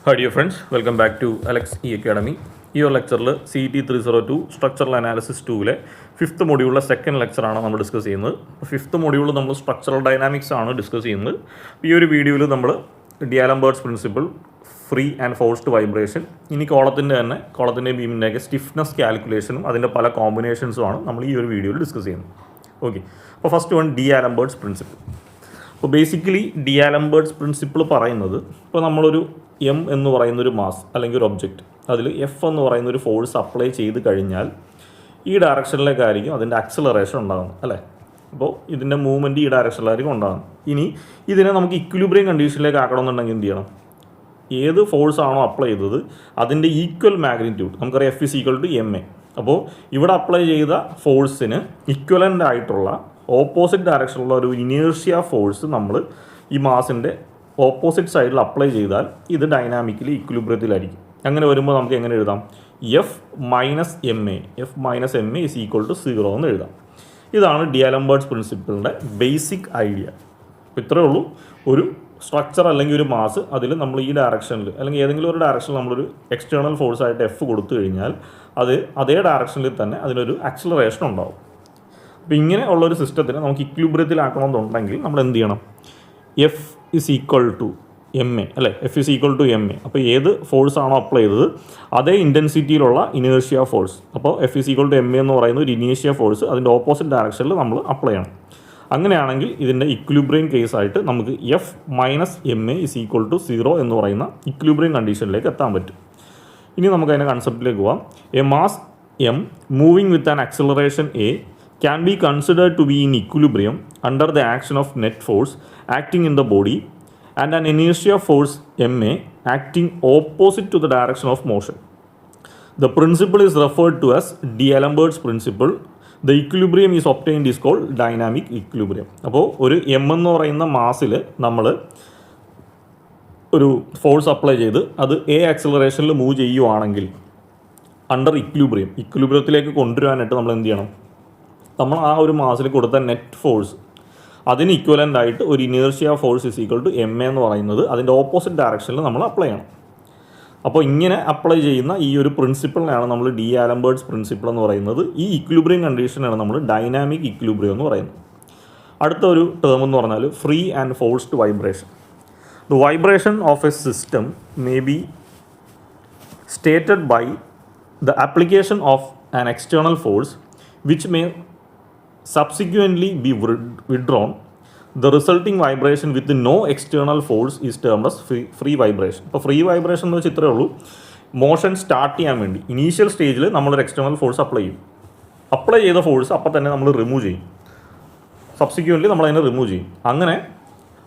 Hi dear friends, welcome back to Alex E Academy. ഈ ഒരു ലെക്ചറിൽ CET 302 സ്ട്രക്ചറൽ അനാലിസിസ് 2-ലെ 5th മൊഡ്യൂളിലെ സെക്കൻഡ് ലെക്ചറാണ് നമ്മൾ ഡിസ്കസ് ചെയ്യുന്നത്. 5th മൊഡ്യൂളിൽ നമ്മൾ സ്ട്രക്ചറൽ ഡൈനാമിക്സ് ആണ് ഡിസ്കസ് ചെയ്യുന്നത്. ഈ ഒരു വീഡിയോയിൽ നമ്മൾ D'Alembert's principle, free and forced vibration, ഇനി കോളത്തിൻ്റെ ബീമിൻ്റെയൊക്കെ സ്റ്റിഫ്നെസ് കാൽക്കുലേഷനും അതിൻ്റെ പല കോമ്പിനേഷൻസുമാണ് നമ്മൾ ഈ ഒരു വീഡിയോയിൽ ഡിസ്കസ് ചെയ്യുന്നത്. ഓക്കെ, അപ്പോൾ ഫസ്റ്റ് വൺ ഡിയാലംബേർട്സ് പ്രിൻസിപ്പിൾ. അപ്പോൾ ബേസിക്കലി ഡിയാലംബേർട്സ് പ്രിൻസിപ്പിൾ പറയുന്നത്, ഇപ്പോൾ നമ്മളൊരു എം എന്ന് പറയുന്നൊരു മാസ് അല്ലെങ്കിൽ ഒരു ഒബ്ജക്റ്റ്, അതിൽ എഫ് എന്ന് പറയുന്നൊരു ഫോഴ്സ് അപ്ലൈ ചെയ്ത് കഴിഞ്ഞാൽ ഈ ഡയറക്ഷനിലേക്കായിരിക്കും അതിൻ്റെ ആക്സിലറേഷൻ ഉണ്ടാകുന്നത്, അല്ലേ? അപ്പോൾ ഇതിൻ്റെ മൂവ്മെൻറ്റ് ഈ ഡയറക്ഷനിലായിരിക്കും ഉണ്ടാകുന്നത്. ഇനി ഇതിനെ നമുക്ക് ഇക്വിലിബ്രിയം കണ്ടീഷനിലേക്ക് ആക്കണമെന്നുണ്ടെങ്കിൽ എന്ത് ചെയ്യണം? ഏത് ഫോഴ്സ് ആണോ അപ്ലൈ ചെയ്തത് അതിൻ്റെ ഈക്വൽ മാഗ്നിറ്റ്യൂഡ്, നമുക്കറിയാം F is equal to M A. അപ്പോൾ ഇവിടെ അപ്ലൈ ചെയ്ത ഫോഴ്സിന് ഇക്വലൻ്റ് ആയിട്ടുള്ള ഓപ്പോസിറ്റ് ഡയറക്ഷനിലുള്ള ഒരു ഇനേർഷ്യ ഫോഴ്സ് നമ്മൾ ഈ മാസിൻ്റെ ഓപ്പോസിറ്റ് സൈഡിൽ അപ്ലൈ ചെയ്താൽ ഇത് ഡൈനാമിക്കലി ഇക്വിലിബ്രിയത്തിലായിരിക്കും. അങ്ങനെ വരുമ്പോൾ നമുക്ക് എങ്ങനെ എഴുതാം? F minus M A is equal to 0 എന്ന് എഴുതാം. ഇതാണ് ഡിയാലംബേർട്സ് പ്രിൻസിപ്പിളിൻ്റെ ബേസിക് ഐഡിയ. അപ്പോൾ ഇത്രയേ ഉള്ളൂ. ഒരു സ്ട്രക്ചർ അല്ലെങ്കിൽ ഒരു മാസ്, അതിൽ നമ്മൾ ഈ ഡയറക്ഷനിൽ അല്ലെങ്കിൽ ഏതെങ്കിലും ഒരു ഡയറക്ഷനിൽ നമ്മളൊരു എക്സ്റ്റേണൽ ഫോഴ്സായിട്ട് എഫ് കൊടുത്തു കഴിഞ്ഞാൽ അതേ ഡയറക്ഷനിൽ തന്നെ അതിനൊരു ആക്സിലറേഷൻ ഉണ്ടാവും. അപ്പോൾ ഇങ്ങനെ ഉള്ളൊരു സിസ്റ്റത്തിന് നമുക്ക് ഇക്വിലിബ്രിയത്തിലാക്കണമെന്നുണ്ടെങ്കിൽ നമ്മൾ എന്ത് ചെയ്യണം? F is equal to M A, അല്ലേ? F is equal to M A. അപ്പോൾ ഏത് ഫോഴ്സ് ആണോ അപ്ലൈ ചെയ്തത് അതേ ഇൻറ്റൻസിറ്റിയിലുള്ള ഇനേർഷ്യ ഫോഴ്സ്, അപ്പോൾ F is equal to M A എന്ന് പറയുന്ന ഒരു ഇനേർഷ്യ ഫോഴ്സ് അതിൻ്റെ ഓപ്പോസിറ്റ് ഡയറക്ഷനിൽ നമ്മൾ അപ്ലൈ ചെയ്യണം. അങ്ങനെയാണെങ്കിൽ ഇതിൻ്റെ ഇക്വിലിബ്രിയം കേസായിട്ട് നമുക്ക് F minus M A is equal to 0 എന്ന് പറയുന്ന ഇക്വിലിബ്രിയം കണ്ടീഷനിലേക്ക് എത്താൻ പറ്റും. ഇനി നമുക്ക് അതിൻ്റെ കൺസെപ്റ്റിലേക്ക് പോകാം. A mass M moving with an acceleration A can be considered to be in equilibrium under the action of net force acting in the body and an inertia force ma acting opposite to the direction of motion. The principle is referred to as D'Alembert's principle. The equilibrium is obtained is called dynamic equilibrium. അപ്പോൾ ഒരു M എന്ന് പറയുന്ന മാസിൽ നമ്മൾ ഒരു force apply ചെയ്ത് അത് A ആക്സിലറേഷനിൽ move ചെയ്യുവാണെങ്കിൽ under ഇക്വിലിബ്രിയത്തിലേക്ക് കൊണ്ടുവരാനായിട്ട് നമ്മൾ എന്ത് ചെയ്യണം? നമ്മൾ ആ ഒരു മാസിൽ കൊടുത്ത നെറ്റ് ഫോഴ്സ് അതിന് ഇക്വലൻ്റ് ആയിട്ട് ഒരു inertia force is equal to M A എന്ന് പറയുന്നത് അതിൻ്റെ ഓപ്പോസിറ്റ് ഡയറക്ഷനിൽ നമ്മൾ അപ്ലൈ ചെയ്യണം. അപ്പോൾ ഇങ്ങനെ അപ്ലൈ ചെയ്യുന്ന ഈ ഒരു പ്രിൻസിപ്പിളിനാണ് നമ്മൾ ഡിയാലംബേർട്സ് പ്രിൻസിപ്പിൾ എന്ന് പറയുന്നത്. ഈ ഇക്വിലിബ്രിയം കണ്ടീഷനാണ് നമ്മൾ ഡൈനാമിക് ഇക്വിലിബ്രിയം എന്ന് പറയുന്നത്. അടുത്ത ഒരു ടേം എന്ന് പറഞ്ഞാൽ free and forced vibration. The vibration of a system may be stated by the application of an external force which may subsequently be withdrawn. The resulting vibration with no external force is termed as free vibration. ഇപ്പോൾ free vibration എന്ന് വെച്ചാൽ ഇത്രയേ ഉള്ളൂ. Motion start ചെയ്യാൻ വേണ്ടി initial സ്റ്റേജിൽ നമ്മളൊരു external force apply ചെയ്ത ഫോഴ്സ് അപ്പം തന്നെ നമ്മൾ റിമൂവ് ചെയ്യും. സബ്സിക്വൻ്റ്ലി നമ്മളതിനെ റിമൂവ് ചെയ്യും. അങ്ങനെ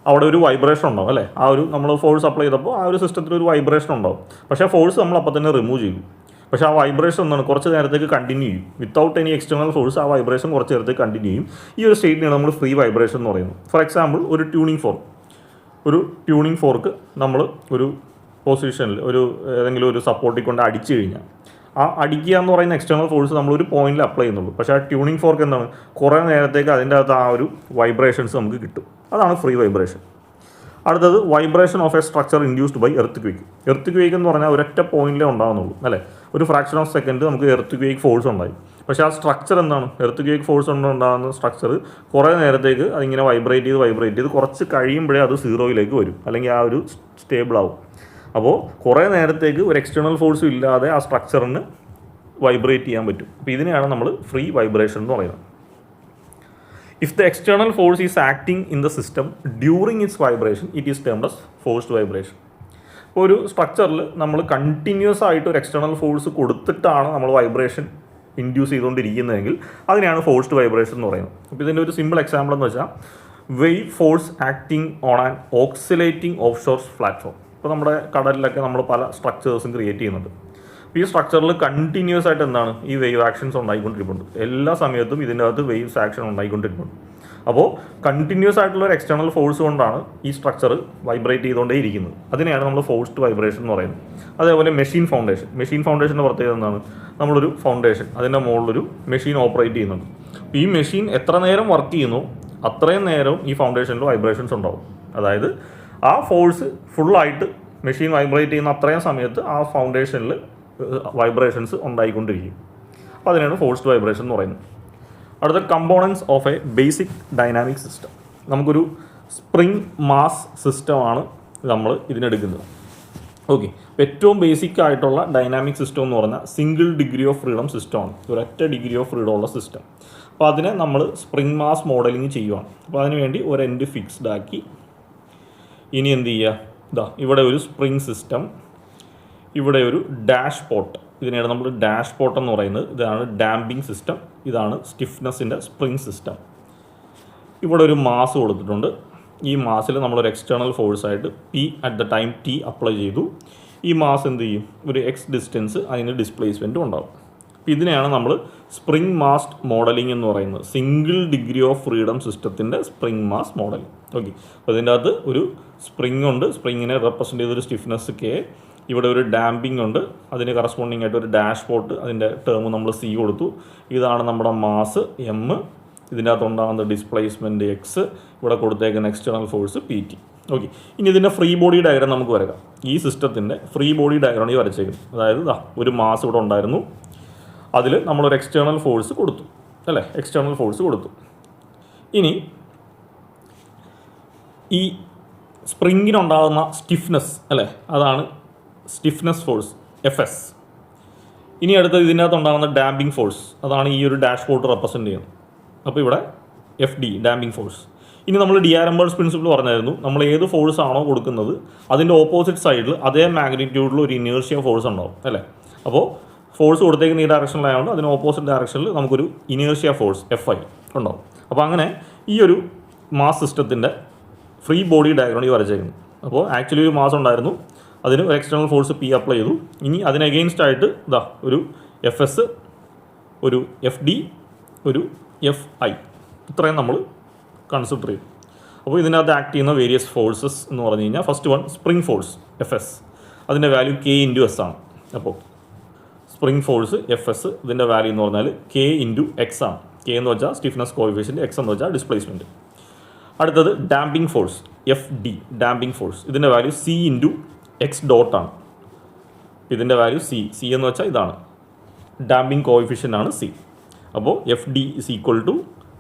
അവിടെ ഒരു വൈബ്രേഷൻ ഉണ്ടാവും, അല്ലേ? ആ ഒരു നമ്മൾ ഫോഴ്സ് അപ്ലൈ ചെയ്തപ്പോൾ ആ ഒരു സിസ്റ്റത്തിൽ ഒരു വൈബ്രേഷൻ ഉണ്ടാവും. പക്ഷേ ആ ഫോഴ്സ് നമ്മൾ അപ്പം തന്നെ റിമൂവ് ചെയ്യും. പക്ഷേ ആ വൈബ്രേഷൻ എന്താണ്? കുറച്ച് നേരത്തേക്ക് കണ്ടിന്യൂ ചെയ്യും. വിത്തൗട്ട് എനി എക്സ്റ്റേണൽ ഫോഴ്സ് ആ വൈബ്രേഷൻ കുറച്ച് നേരത്തേക്ക് കണ്ടിന്യൂ ചെയ്യും. ഈ ഒരു സ്റ്റേറ്റിനാണ് നമ്മൾ ഫ്രീ വൈബ്രേഷൻ എന്ന് പറയുന്നത്. ഫോർ എക്സാമ്പിൾ, ഒരു ട്യൂണിംഗ് ഫോർക്ക് നമ്മൾ ഒരു പൊസിഷനിൽ ഏതെങ്കിലും ഒരു സപ്പോർട്ടിൽ കൊണ്ട് അടിച്ചു കഴിഞ്ഞാൽ ആ അടിക്കുക എന്ന് പറയുന്ന എക്സ്റ്റേണൽ ഫോഴ്സ് നമ്മളൊരു പോയിന്റിൽ അപ്ലൈ ചെയ്യുന്നുള്ളൂ. പക്ഷേ ആ ട്യൂണിംഗ് ഫോർക്ക് എന്താണ്? കുറേ നേരത്തേക്ക് അതിൻ്റെ അകത്ത് ആ ഒരു വൈബ്രേഷൻസ് നമുക്ക് കിട്ടും. അതാണ് ഫ്രീ വൈബ്രേഷൻ. അടുത്തത് vibration of a structure induced by earthquake എന്ന് പറഞ്ഞാൽ ഒരൊറ്റ പോയിന്റിലേ ഉണ്ടാകുന്നുള്ളൂ, അല്ലേ? ഒരു ഫ്രാക്ഷൻ ഓഫ് സെക്കൻഡ് നമുക്ക് എർത്ത് ക്വേക്ക് ഫോഴ്സ് ഉണ്ടായി. പക്ഷേ ആ സ്ട്രക്ചർ എന്താണ്? എർത്ത് ക്വേക്ക് ഫോഴ്സ് കൊണ്ടുണ്ടാകുന്ന സ്ട്രക്ചർ കുറേ നേരത്തേക്ക് അതിങ്ങനെ വൈബ്രേറ്റ് ചെയ്ത് കുറച്ച് കഴിയുമ്പോഴേ അത് 0യിലേക്ക് വരും, അല്ലെങ്കിൽ ആ ഒരു സ്റ്റേബിൾ ആവും. അപ്പോൾ കുറേ നേരത്തേക്ക് ഒരു എക്സ്റ്റേണൽ ഫോഴ്സും ഇല്ലാതെ ആ സ്ട്രക്ചറിന് വൈബ്രേറ്റ് ചെയ്യാൻ പറ്റും. അപ്പോൾ ഇതിനെയാണ് നമ്മൾ ഫ്രീ വൈബ്രേഷൻ എന്ന് പറയുന്നത്. If the external force is acting in the system during its vibration, it is termed as forced vibration. ഇപ്പോൾ ഒരു സ്ട്രക്ചറിൽ നമ്മൾ കണ്ടിന്യൂസ് ആയിട്ട് ഒരു എക്സ്റ്റേണൽ ഫോഴ്സ് കൊടുത്തിട്ടാണ് നമ്മൾ വൈബ്രേഷൻ ഇൻഡ്യൂസ് ചെയ്തുകൊണ്ടിരിക്കുന്നതെങ്കിൽ അതിനെയാണ് ഫോഴ്സ്ഡ് വൈബ്രേഷൻ എന്ന് പറയുന്നത്. അപ്പോൾ ഇതിൻ്റെ ഒരു സിമ്പിൾ എക്സാമ്പിൾ എന്ന് വെച്ചാൽ wave force acting on an oscillating offshore platform. ഇപ്പോൾ നമ്മുടെ കടലിലൊക്കെ നമ്മൾ പല സ്ട്രക്ചേഴ്സും ക്രിയേറ്റ് ചെയ്യുന്നുണ്ട്. ഈ സ്ട്രക്ചറിൽ കണ്ടിന്യൂസ് ആയിട്ട് എന്താണ്? ഈ വേവ് ആക്ഷൻസ് ഉണ്ടായിക്കൊണ്ടിരിക്കുന്നുണ്ട്. എല്ലാ സമയത്തും ഇതിൻ്റെ അകത്ത് വേവ്സ് ആക്ഷൻ ഉണ്ടായിക്കൊണ്ടിരിക്കുന്നുണ്ട്. അപ്പോൾ കണ്ടിന്യൂസ് ആയിട്ടുള്ള ഒരു എക്സ്റ്റേണൽ ഫോഴ്സ് കൊണ്ടാണ് ഈ സ്ട്രക്ചർ വൈബ്രേറ്റ് ചെയ്തുകൊണ്ടേ ഇരിക്കുന്നത്. അതിനെയാണ് നമ്മൾ ഫോഴ്സ്ഡ് വൈബ്രേഷൻ എന്ന് പറയുന്നത്. അതേപോലെ മെഷീൻ ഫൗണ്ടേഷൻ്റെ പ്രത്യേകത എന്താണ്? നമ്മളൊരു ഫൗണ്ടേഷൻ, അതിൻ്റെ മുകളിലൊരു മെഷീൻ ഓപ്പറേറ്റ് ചെയ്യുന്നുണ്ട്. ഈ മെഷീൻ എത്ര നേരം വർക്ക് ചെയ്യുന്നു അത്രയും നേരം ഈ ഫൗണ്ടേഷനിൽ വൈബ്രേഷൻസ് ഉണ്ടാവും. അതായത് ആ ഫോഴ്സ് ഫുള്ളായിട്ട് മെഷീൻ വൈബ്രേറ്റ് ചെയ്യുന്ന അത്രയും സമയത്ത് ആ ഫൗണ്ടേഷനിൽ വൈബ്രേഷൻസ് ഉണ്ടായിക്കൊണ്ടിരിക്കും. അപ്പോൾ അതിനാണ് ഫോഴ്സ്ഡ് വൈബ്രേഷൻ എന്ന് പറയുന്നത്. അടുത്ത components of A basic dynamic system. നമുക്കൊരു സ്പ്രിംഗ് മാസ് സിസ്റ്റമാണ് നമ്മൾ ഇതിനെടുക്കുന്നത്. ഓക്കെ, ഏറ്റവും ബേസിക് ആയിട്ടുള്ള ഡൈനാമിക് സിസ്റ്റം എന്ന് പറഞ്ഞാൽ സിംഗിൾ ഡിഗ്രി ഓഫ് ഫ്രീഡം സിസ്റ്റമാണ്, ഒരൊറ്റ ഡിഗ്രി ഓഫ് ഫ്രീഡം ഉള്ള സിസ്റ്റം. അപ്പോൾ അതിനെ നമ്മൾ സ്പ്രിംഗ് മാസ് മോഡലിംഗ് ചെയ്യുവാണ്. അപ്പോൾ അതിനുവേണ്ടി ഒരു എൻഡ് ഫിക്സ്ഡ് ആക്കി ഇനി എന്ത് ചെയ്യുക, ഇവിടെ ഒരു സ്പ്രിംഗ് സിസ്റ്റം, ഇവിടെ ഒരു ഡാഷ് പോട്ട്, ഇതിനെയാണ് നമ്മൾ ഡാഷ് പോട്ട് എന്ന് പറയുന്നത്. ഇതാണ് ഡാമ്പിംഗ് സിസ്റ്റം, ഇതാണ് സ്റ്റിഫ്നെസ്സിൻ്റെ സ്പ്രിംഗ് സിസ്റ്റം. ഇവിടെ ഒരു മാസ് കൊടുത്തിട്ടുണ്ട്. ഈ മാസിൽ നമ്മളൊരു എക്സ്റ്റേണൽ ഫോഴ്സായിട്ട് P at the time T apply ചെയ്തു. ഈ മാസ് എന്ത് ചെയ്യും, ഒരു എക്സ് ഡിസ്റ്റൻസ് അതിന് ഡിസ്പ്ലേസ്മെൻറ്റും ഉണ്ടാകും. അപ്പോൾ ഇതിനെയാണ് നമ്മൾ സ്പ്രിംഗ് മാസ് മോഡലിംഗ് എന്ന് പറയുന്നത്, സിംഗിൾ ഡിഗ്രി ഓഫ് ഫ്രീഡം സിസ്റ്റത്തിൻ്റെ സ്പ്രിംഗ് മാസ് മോഡലിംഗ്. ഓക്കെ, അപ്പോൾ ഇതിൻ്റെ അകത്ത് ഒരു സ്പ്രിംഗ് ഉണ്ട്, സ്പ്രിങ്ങിനെ റെപ്രസെൻ്റ് ചെയ്തൊരു സ്റ്റിഫ്നെസ് കെ, ഇവിടെ ഒരു ഡാമ്പിംഗ് ഉണ്ട്, അതിന് കറസ്പോണ്ടിങ് ആയിട്ട് ഒരു ഡാഷ് പോട്ട്, അതിൻ്റെ ടേം നമ്മൾ സി കൊടുത്തു. ഇതാണ് നമ്മുടെ മാസ് എം, ഇതിൻ്റെ അകത്ത് ഉണ്ടാകുന്ന ഡിസ്പ്ലേസ്മെൻറ്റ് എക്സ്, ഇവിടെ കൊടുത്തേക്കുന്ന external force P T. Okay, ഇനി ഇതിൻ്റെ ഫ്രീ ബോഡി ഡയഗ്രാം നമുക്ക് വരക്കാം. ഈ സിസ്റ്റത്തിൻ്റെ ഫ്രീ ബോഡി ഡയഗ്രാമാണ് ഈ വരച്ചേക്കുന്നത്. അതായത് ഒരു മാസ് ഇവിടെ ഉണ്ടായിരുന്നു, അതിൽ നമ്മളൊരു എക്സ്റ്റേണൽ ഫോഴ്സ് കൊടുത്തു അല്ലേ, എക്സ്റ്റേണൽ ഫോഴ്സ് കൊടുത്തു. ഇനി ഈ സ്പ്രിങ്ങിനുണ്ടാകുന്ന സ്റ്റിഫ്നെസ് അല്ലേ, അതാണ് സ്റ്റിഫ്നെസ് ഫോഴ്സ് എഫ് എസ്. ഇനി അടുത്തത് ഇതിൻ്റെ അകത്ത് ഉണ്ടാകുന്ന ഡാമ്പിംഗ് ഫോഴ്സ്, അതാണ് ഈ ഒരു ഡാഷ് ബോർഡ് റെപ്രസെൻ്റ് ചെയ്യുന്നത്. അപ്പോൾ ഇവിടെ എഫ് ഡി ഡാമ്പിംഗ് ഫോഴ്സ്. ഇനി നമ്മൾ ഡിആർഎംബേഴ്സ് പ്രിൻസിപ്പിൾ പറഞ്ഞായിരുന്നു, നമ്മൾ ഏത് ഫോഴ്സ് ആണോ കൊടുക്കുന്നത് അതിൻ്റെ ഓപ്പോസിറ്റ് സൈഡിൽ അതേ മാഗ്നിറ്റ്യൂഡിൽ ഒരു ഇനേർഷ്യ ഫോഴ്സ് ഉണ്ടാവും അല്ലേ. അപ്പോൾ ഫോഴ്സ് കൊടുത്തേക്കുന്ന ഈ ഡയറക്ഷനിലായതുകൊണ്ട് അതിന് ഓപ്പോസിറ്റ് ഡയറക്ഷനിൽ നമുക്കൊരു ഇനേർഷ്യ ഫോഴ്സ് എഫ് ഐ ഉണ്ടാവും. അപ്പോൾ അങ്ങനെ ഈ ഒരു മാസ് സിസ്റ്റത്തിൻ്റെ ഫ്രീ ബോഡി ഡയഗ്രാം ഈ വരച്ചേക്കുന്നു. അപ്പോൾ ആക്ച്വലി ഒരു മാസ് ഉണ്ടായിരുന്നു, അതിന് ഒരു എക്സ്റ്റേണൽ ഫോഴ്സ് പി അപ്ലൈ ചെയ്തു. ഇനി അതിന് അഗെയിൻസ്റ്റ് ആയിട്ട് ഒരു എഫ് എസ്, ഒരു എഫ് ഡി, ഒരു എഫ് ഐ, ഇത്രയും നമ്മൾ കൺസിഡർ ചെയ്യും. അപ്പോൾ ഇതിനകത്ത് ആക്ട് ചെയ്യുന്ന വേരിയസ് ഫോഴ്സസ് എന്ന് പറഞ്ഞു കഴിഞ്ഞാൽ first one spring force F S, അതിൻ്റെ വാല്യൂ കെ ഇൻറ്റു എസ് ആണ്. അപ്പോൾ സ്പ്രിംഗ് ഫോഴ്സ് എഫ് എസ്, ഇതിൻ്റെ വാല്യൂ എന്ന് പറഞ്ഞാൽ കെ ഇൻറ്റു എക്സ് ആണ്. കെ എന്ന് വെച്ചാൽ സ്റ്റിഫ്നെസ് കോഎഫിഷ്യൻറ്റ്, എക്സ് എന്ന് വെച്ചാൽ ഡിസ്പ്ലേസ്മെൻറ്റ്. അടുത്തത് damping force F D, damping force, ഇതിൻ്റെ വാല്യൂ സി ഇൻറ്റു എക്സ് ഡോട്ടാണ്. ഇതിൻ്റെ വാല്യൂ സി, സി എന്ന് വെച്ചാൽ ഇതാണ് ഡാമ്പിംഗ് കോഎഫിഷ്യൻ്റ് ആണ് സി. അപ്പോൾ F D is equal to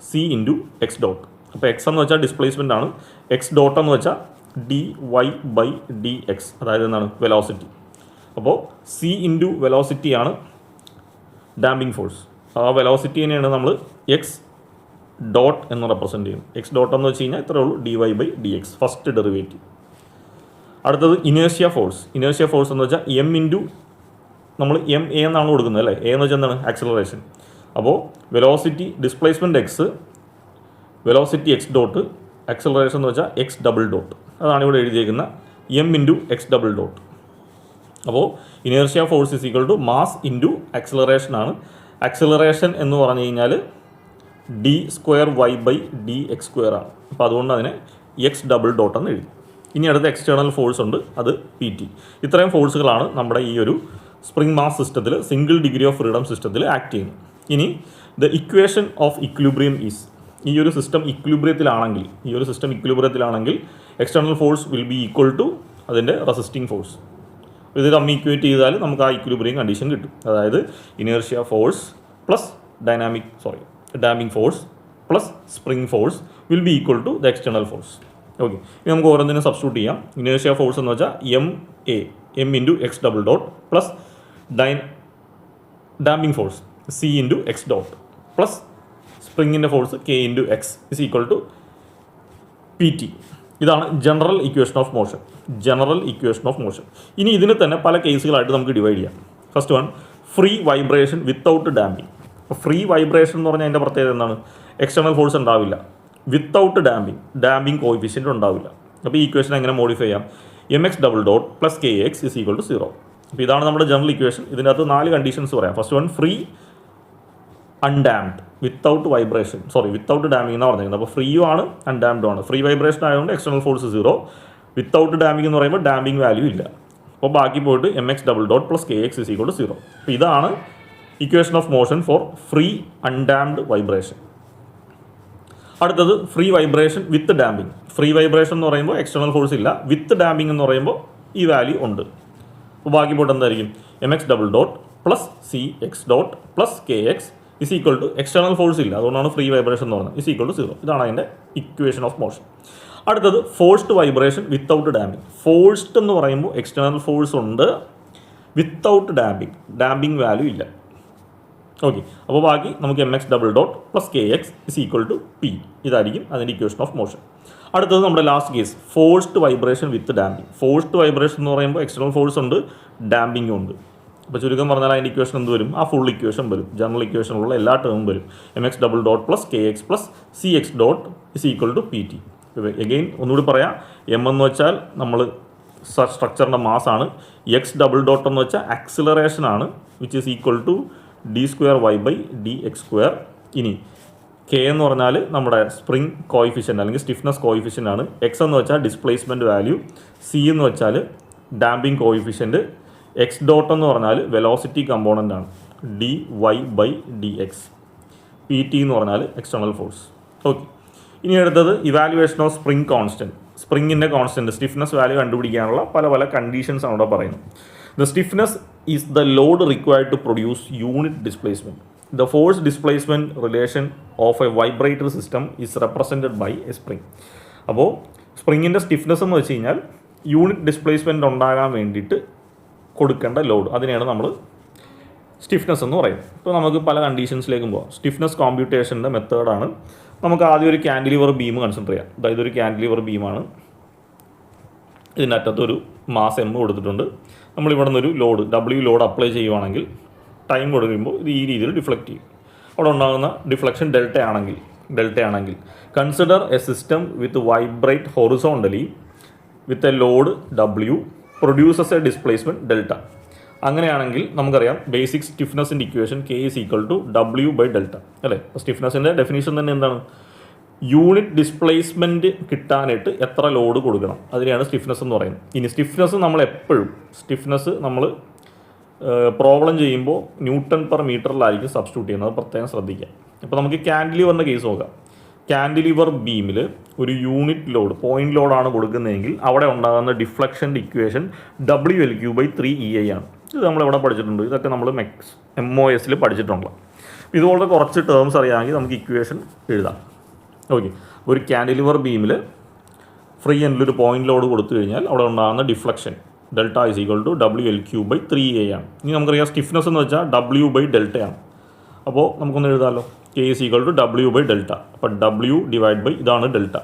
C into X dot. അപ്പോൾ എക്സ് എന്ന് വെച്ചാൽ ഡിസ്പ്ലേസ്മെൻ്റ് ആണ്, എക്സ് ഡോട്ട് എന്ന് വെച്ചാൽ D Y by D X, അതായത് എന്താണ് വെലോസിറ്റി. അപ്പോൾ സി ഇൻറ്റു വെലോസിറ്റിയാണ് ഡാമ്പിംഗ് ഫോഴ്സ്. ആ വെലോസിറ്റി തന്നെയാണ് നമ്മൾ എക്സ് ഡോട്ട് എന്ന് റെപ്രസെൻറ്റ് ചെയ്യും. എക്സ് ഡോട്ട് എന്ന് വെച്ച് കഴിഞ്ഞാൽ ഇത്രയേ ഉള്ളൂ D Y by D X, first derivative. അടുത്തത് ഇനേർഷ്യ ഫോഴ്സ്. ഇനേർഷ്യ ഫോഴ്സ് എന്ന് വെച്ചാൽ എം ഇൻറ്റു, നമ്മൾ എം എ എന്നാണ് കൊടുക്കുന്നത് അല്ലേ, എ എന്ന് വെച്ചാൽ എന്താണ് ആക്സിലറേഷൻ. അപ്പോൾ velocity displacement X, velocity X dot, acceleration എന്ന് വെച്ചാൽ എക്സ് ഡബിൾ ഡോട്ട്, അതാണ് ഇവിടെ എഴുതിയേക്കുന്ന M into X double dot. അപ്പോൾ inertia force is equal to mass into acceleration ആണ്. ആക്സിലറേഷൻ എന്ന് പറഞ്ഞു കഴിഞ്ഞാൽ D square Y by D X square ആണ്. അപ്പോൾ അതുകൊണ്ട് അതിനെ എക്സ് ഡബിൾ ഡോട്ട് എന്ന് എഴുതി. ഇനി അടുത്ത എക്സ്റ്റേണൽ ഫോഴ്സ് ഉണ്ട്, അത് പി ടി. ഇത്രയും ഫോഴ്സുകളാണ് നമ്മുടെ ഈ ഒരു സ്പ്രിംഗ് മാസ് സിസ്റ്റത്തിൽ, സിംഗിൾ ഡിഗ്രി ഓഫ് ഫ്രീഡം സിസ്റ്റത്തിൽ ആക്ട് ചെയ്യുന്നത്. ഇനി the equation of equilibrium is, ഈ ഒരു സിസ്റ്റം ഇക്വിലിബ്രിയത്തിലാണെങ്കിൽ external force will be equal to അതിൻ്റെ റെസിസ്റ്റിംഗ് ഫോഴ്സ്. ഇത് തമ്മിൽ ഇക്വേറ്റ് ചെയ്താൽ നമുക്ക് ആ ഇക്വിലിബ്രിയം കണ്ടീഷൻ കിട്ടും. അതായത് inertia force plus damping force plus spring force will be equal to the external force. Okay, ഇനി നമുക്ക് ഓരോന്നിനും സബ്സ്റ്റിറ്റ്യൂട്ട് ചെയ്യാം. ഇനേർഷ്യ ഫോഴ്സ് എന്ന് വെച്ചാൽ M into X double dot plus damping force C into X dot plus സ്പ്രിങ്ങിൻ്റെ force K into X is equal to P T. ഇതാണ് general equation of motion. ഇനി ഇതിനെ തന്നെ പല കേസുകളായിട്ട് നമുക്ക് ഡിവൈഡ് ചെയ്യാം. First one, free vibration without damping. Free vibration എന്ന് പറഞ്ഞാൽ അതിൻ്റെ പ്രത്യേകത എന്താണ്, എക്സ്റ്റേണൽ ഫോഴ്സ് ഉണ്ടാവില്ല. വിത്തൗട്ട് ഡാമ്പിംഗ് കോഎഫിഷ്യൻ്റ് ഉണ്ടാവില്ല. അപ്പോൾ ഈ ഇക്വേഷൻ എങ്ങനെ മോഡിഫൈ ചെയ്യാം, M X double dot plus K X is equal to 0. അപ്പോൾ ഇതാണ് നമ്മുടെ ജനറൽ ഇക്വേഷൻ. ഇതിൻ്റെ അകത്ത് 4 കണ്ടീഷൻസ് പറയാം. First one, free undamped without damping എന്നാണ് പറഞ്ഞിരിക്കുന്നത്. അപ്പോൾ ഫ്രീയും ആണ് അൺഡാംഡും ആണ്. ഫ്രീ വൈബ്രേഷൻ ആയതുകൊണ്ട് എക്സ്റ്റേണൽ ഫോഴ്സ് 0. വിത്തൗട്ട് ഡാമിംഗ് എന്ന് പറയുമ്പോൾ ഡാമ്പിംഗ് വാല്യൂ ഇല്ല. അപ്പോൾ ബാക്കി പോയിട്ട് M X double dot plus K X is equal to 0. അപ്പോൾ ഇതാണ് equation of motion for free undamped vibration. അടുത്തത് free vibration with damping. Free vibration എന്ന് പറയുമ്പോൾ എക്സ്റ്റേണൽ ഫോഴ്സ് ഇല്ല. വിത്ത് ഡാമ്പിംഗ് എന്ന് പറയുമ്പോൾ ഈ വാല്യൂ ഉണ്ട്. അപ്പോൾ ബാക്കി പോയിട്ട് എന്തായിരിക്കും M X double dot plus C X dot plus K X is equal to external force ഇല്ല, അതുകൊണ്ടാണ് ഫ്രീ വൈബ്രേഷൻ എന്ന് പറയുന്നത്, ഇസ് ഈക്വൽ ടു 0. ഇതാണ് അതിൻ്റെ ഇക്വേഷൻ ഓഫ് മോഷൻ. അടുത്തത് forced vibration without damping. Forced എന്ന് പറയുമ്പോൾ എക്സ്റ്റേണൽ ഫോഴ്സ് ഉണ്ട്, വിത്തൗട്ട് ഡാമ്പിങ് വാല്യൂ ഇല്ല. ഓക്കെ, അപ്പോൾ ബാക്കി നമുക്ക് M X double dot plus K X is equal to P, ഇതായിരിക്കും അതിൻ്റെ ഇക്വേഷൻ ഓഫ് മോഷൻ. അടുത്തത് നമ്മുടെ last case forced vibration with damping. Forced vibration എന്ന് പറയുമ്പോൾ എക്സ്റ്റേണൽ ഫോഴ്സ് ഉണ്ട്, ഡാമ്പിങ്ങും ഉണ്ട്. അപ്പോൾ ചുരുക്കം പറഞ്ഞാൽ അതിൻ്റെ ഇക്വേഷൻ എന്ത് വരും? ആ ഫുൾ ഇക്വേഷൻ വരും, ജനറൽ ഇക്വേഷനുള്ള എല്ലാ ടേമും വരും. M X double dot plus K X plus C X dot is equal to P T. Again ഒന്നുകൂടി പറയാം, എം എന്ന് വെച്ചാൽ നമ്മൾ സ്ട്രക്ചറിൻ്റെ മാസാണ്, എക്സ് ഡബിൾ ഡോട്ട് എന്ന് വെച്ചാൽ ആക്സിലറേഷൻ ആണ്, which is equal to D square Y by D X square. ഇനി കെ എന്ന് പറഞ്ഞാൽ നമ്മുടെ സ്പ്രിങ് കോയിഫിഷ്യൻ്റ് അല്ലെങ്കിൽ സ്റ്റിഫ്നെസ് കോയിഫിഷ്യൻ്റ് ആണ്. എക്സ് എന്ന് വെച്ചാൽ ഡിസ്പ്ലേസ്മെൻറ്റ് വാല്യൂ, സി എന്ന് വെച്ചാൽ ഡാമ്പിങ് കോയിഫിഷ്യൻ്റ്, എക്സ് ഡോട്ട് എന്ന് പറഞ്ഞാൽ വെലോസിറ്റി കമ്പോണൻ്റ് ആണ്, D Y by D X, P T എന്ന് പറഞ്ഞാൽ എക്സ്റ്റേണൽ ഫോഴ്സ്. ഓക്കെ, ഇനി അടുത്തത് ഇവാലുവേഷൻ ഓഫ് സ്പ്രിങ് കോൺസ്റ്റൻറ്റ്. സ്പ്രിങ്ങിൻ്റെ കോൺസ്റ്റൻറ്റ് സ്റ്റിഫ്നെസ് വാല്യൂ കണ്ടുപിടിക്കാനുള്ള പല കണ്ടീഷൻസ് ആണ് ഇവിടെ പറയുന്നത്. The stiffness is the load required to produce unit displacement. The force displacement relation of a vibratory system is represented by a spring. അപ്പോൾ സ്പ്രിങ്ങിൻ്റെ stiffness എന്ന് വെച്ച് കഴിഞ്ഞാൽ യൂണിറ്റ് ഡിസ്പ്ലേസ്മെൻറ്റ് ഉണ്ടാകാൻ വേണ്ടിയിട്ട് കൊടുക്കേണ്ട ലോഡ്, അതിനെയാണ് നമ്മൾ സ്റ്റിഫ്നെസ് എന്ന് പറയുന്നത്. ഇപ്പോൾ നമുക്ക് പല കണ്ടീഷൻസിലേക്കും പോകാം. സ്റ്റിഫ്നെസ് കോമ്പ്യൂട്ടേഷൻ്റെ മെത്തേഡാണ്. നമുക്ക് ആദ്യം ഒരു ക്യാൻഡിലിവർ ബീം കൺസിഡർ ചെയ്യാം. അതായത് ഒരു ക്യാൻഡിലിവർ ബീമാണ്, ഇതിൻ്റെ അറ്റത്തൊരു മാസ് എം കൊടുത്തിട്ടുണ്ട്. നമ്മളിവിടെ നിന്നൊരു ലോഡ് ഡബ്ല്യു ലോഡ് അപ്ലൈ ചെയ്യുവാണെങ്കിൽ ടൈം കൊടുക്കുമ്പോൾ ഇത് ഈ രീതിയിൽ ഡിഫ്ലക്റ്റ് ചെയ്യും. അവിടെ ഉണ്ടാകുന്ന ഡിഫ്ലക്ഷൻ ഡെൽറ്റ ആണെങ്കിൽ consider a system with vibrate horizontally with a load W produces a displacement delta. അങ്ങനെയാണെങ്കിൽ നമുക്കറിയാം ബേസിക് സ്റ്റിഫ്നെസ്സിൻ്റെ equation K is equal to W by delta അല്ലേ. സ്റ്റിഫ്നെസ്സിൻ്റെ ഡെഫിനേഷൻ തന്നെ എന്താണ്? യൂണിറ്റ് ഡിസ്പ്ലേസ്മെൻറ്റ് കിട്ടാനായിട്ട് എത്ര ലോഡ് കൊടുക്കണം, അതിനെയാണ് സ്റ്റിഫ്നെസ് എന്ന് പറയുന്നത്. ഇനി സ്റ്റിഫ്നെസ് നമ്മൾ പ്രോബ്ലം ചെയ്യുമ്പോൾ ന്യൂട്ടൺ പെർ മീറ്ററിലായിരിക്കും സബ്സ്റ്റിറ്റ്യൂട്ട് ചെയ്യുന്നത്, പ്രത്യേകം ശ്രദ്ധിക്കുക. അപ്പോൾ നമുക്ക് ക്യാൻഡിലിവറിൻ്റെ കേസ് നോക്കാം. ക്യാൻഡിലിവർ ബീമിൽ ഒരു യൂണിറ്റ് ലോഡ് പോയിന്റ് ലോഡാണ് കൊടുക്കുന്നതെങ്കിൽ അവിടെ ഉണ്ടാകുന്ന ഡിഫ്ലക്ഷൻ്റെ ഇക്വേഷൻ WL3/3EI ആണ്. ഇത് നമ്മളിവിടെ പഠിച്ചിട്ടുണ്ട്, ഇതൊക്കെ നമ്മൾ MOS പഠിച്ചിട്ടുണ്ട്. ഇതുപോലെ കുറച്ച് ടേംസ് അറിയാമെങ്കിൽ നമുക്ക് ഇക്വേഷൻ എഴുതാം. ഓക്കെ, ഒരു ക്യാൻഡിലിവർ ബീമിൽ ഫ്രീ എൻഡിലൊരു പോയിന്റ് ലോഡ് കൊടുത്തു കഴിഞ്ഞാൽ അവിടെ ഉണ്ടാകുന്ന deflection delta is equal to WL3/3EI ആണ്. ഇനി നമുക്കറിയാം സ്റ്റിഫ്നെസ് എന്ന് വെച്ചാൽ W/ഡെൽറ്റ ആണ്. അപ്പോൾ നമുക്കൊന്ന് എഴുതാമല്ലോ, K ഈസ് ഈക്വൽ ടു W/ഡെൽറ്റ. അപ്പോൾ W ഡിവൈഡ് ബൈ ഇതാണ് ഡെൽറ്റ.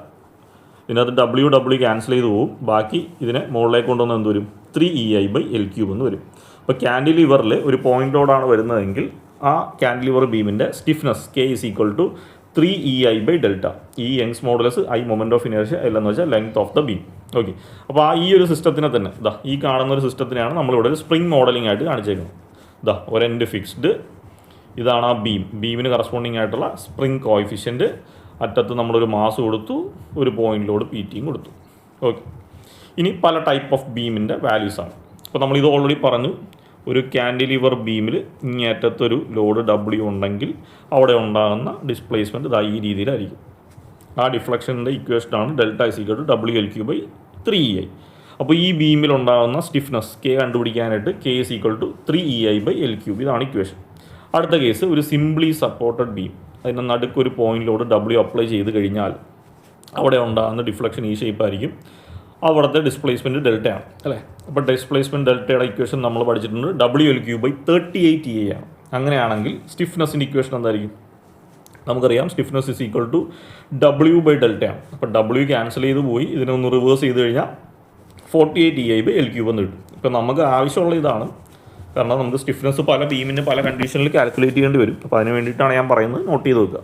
ഇതിനകത്ത് W ക്യാൻസൽ ചെയ്ത് പോകും, ബാക്കി ഇതിനെ മുകളിലേക്ക് കൊണ്ടുവന്ന് എന്ത് വരും? 3EI/L³ എന്ന് വരും. അപ്പോൾ ക്യാൻഡിലിവറിൽ ഒരു പോയിന്റ് ലോഡാണ് വരുന്നതെങ്കിൽ ആ ക്യാൻഡിലിവർ ബീമിൻ്റെ stiffness K is equal to 3EI/ഡെൽറ്റ. ഈ Young's modulus I moment of inertia, L എന്ന് വെച്ചാൽ length of the beam. Okay, അപ്പോൾ ഈ ഒരു സിസ്റ്റത്തിനെ തന്നെ ഈ കാണുന്ന ഒരു സിസ്റ്റത്തിനെയാണ് നമ്മളിവിടെ ഒരു സ്പ്രിംഗ് മോഡലിംഗ് ആയിട്ട് കാണിച്ചേക്കുന്നത്. ഒരു എൻഡ് ഫിക്സ്ഡ്, ഇതാണ് ആ ബീമിന് കറസ്പോണ്ടിങ് ആയിട്ടുള്ള സ്പ്രിംഗ് കോയിഫിഷ്യൻറ്റ്. അറ്റത്ത് നമ്മളൊരു മാസ് കൊടുത്തു, ഒരു പോയിന്റ് ലോഡ് PT കൊടുത്തു. ഓക്കെ, ഇനി പല ടൈപ്പ് ഓഫ് ബീമിൻ്റെ വാല്യൂസാണ്. അപ്പോൾ നമ്മളിത് ഓൾറെഡി പറഞ്ഞു, ഒരു ക്യാൻഡിലിവർ ബീമിൽ ഇങ്ങേറ്റത്തൊരു ലോഡ് W ഉണ്ടെങ്കിൽ അവിടെ ഉണ്ടാകുന്ന ഡിസ്പ്ലേസ്മെൻറ്റ് ഈ രീതിയിലായിരിക്കും. ആ ഡിഫ്ലക്ഷൻ്റെ ഇക്വേഷനാണ് delta is equal to WL3/3EI. അപ്പോൾ ഈ ബീമിൽ ഉണ്ടാകുന്ന സ്റ്റിഫ്നെസ് K കണ്ടുപിടിക്കാനായിട്ട് K is equal to 3EI/L³. ഇതാണ് ഇക്വേഷൻ. അടുത്ത കേസ് ഒരു സിംപ്ലി സപ്പോർട്ടഡ് ബീം, അതിൻ്റെ നടുക്കൊരു പോയിന്റ് ലോഡ് W അപ്ലൈ ചെയ്ത് കഴിഞ്ഞാൽ അവിടെ ഉണ്ടാകുന്ന ഡിഫ്ലക്ഷൻ ഈ ഷേപ്പായിരിക്കും. അവിടുത്തെ ഡിസ്പ്ലേസ്മെൻറ്റ് ഡെൽറ്റയാണ് അല്ലേ. അപ്പോൾ ഡിസ്പ്ലേസ്മെൻറ്റ് ഡെൽറ്റയുടെ ഇക്വേഷൻ നമ്മൾ പഠിച്ചിട്ടുണ്ട്, WL3/38EI ആണ്. അങ്ങനെയാണെങ്കിൽ സ്റ്റിഫ്നെസ്സിൻ്റെ ഇക്വേഷൻ എന്തായിരിക്കും? നമുക്കറിയാം സ്റ്റിഫ്നെസ് ഇസ് ഈക്വൽ ടു W/ഡെൽറ്റ ആണ്. അപ്പോൾ W ക്യാൻസൽ ചെയ്ത് പോയി, ഇതിനൊന്ന് റിവേഴ്സ് ചെയ്ത് കഴിഞ്ഞാൽ 48EI/L³ എന്ന് കിട്ടും. ഇപ്പോൾ നമുക്ക് ആവശ്യമുള്ള ഇതാണ്, കാരണം നമുക്ക് സ്റ്റിഫ്നെസ് പല ബീമിന് പല കണ്ടീഷനിൽ കാൽക്കുലേറ്റ് ചെയ്യേണ്ടി വരും. അപ്പോൾ അതിന് വേണ്ടിയിട്ടാണ് ഞാൻ പറയുന്നത്, നോട്ട് ചെയ്ത് വെക്കുക.